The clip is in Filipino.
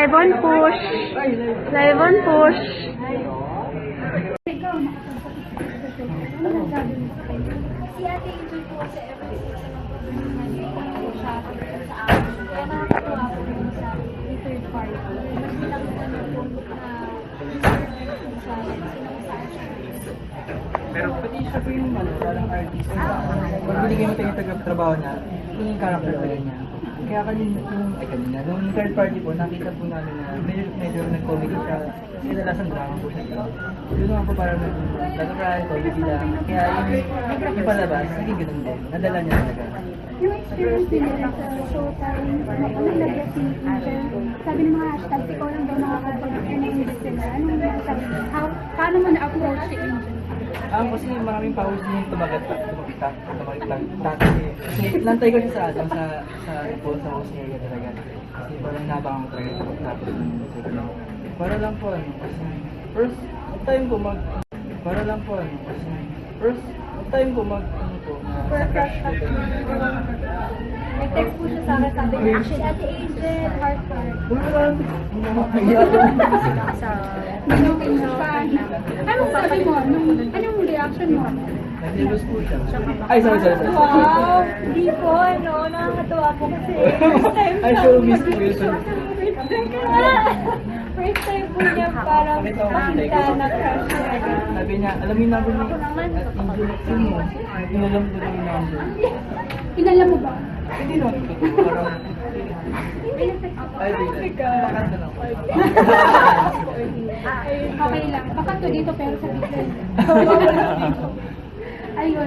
Live on push. Live on push. Si Ate Angel po sa everything sa mga sa amin. Kaya nakakatuwa po sa third party. Mas pinakita na po na Pero pati siya po yung parang artist. Pag binigyan mo tayo yung tagaptrabaho na, yung character talaga niya. Kaya kanina, nung third party po, nakita po namin na medyo nag-comedy siya. Kadalasan drama po siya. Yun naman po parang nag-rally, comedy lang. Kaya yung palabas, naging ganun din. Nadala niya talaga. Yung experience nila sa showtime, nalagyan si Angel, sabi ng mga hashtags, ikaw lang daw nakakapag-enable sila. Anong sabi? Paano mo na-approach si Angel? Kasi maraming powers din yung tumagagtak. Nantay ko siya sa phone sa house area talaga. Kasi parang nabangang ko talaga tapos para lang po kasi first time ko mag sa crush ko. nag-text po siya sa akin, sabi niya, actually, Ate Angel, heart. Anong sabi mo? Anong reaction mo? Nag-nervous po siya. Ay, sorry. Wow! Hindi po, nakakatawa po kasi first time Ay, showbiz po yun. First time po niya parang makita na crush niya. Sabi niya, alam mo yung number ni at Angel, sino mo? Inalam ko na yung number. Inalam mo ba? Hindi naman ito. Parang, ay, bakit na lang. Okay lang. Baka to dito pero sa bigla. Ayun.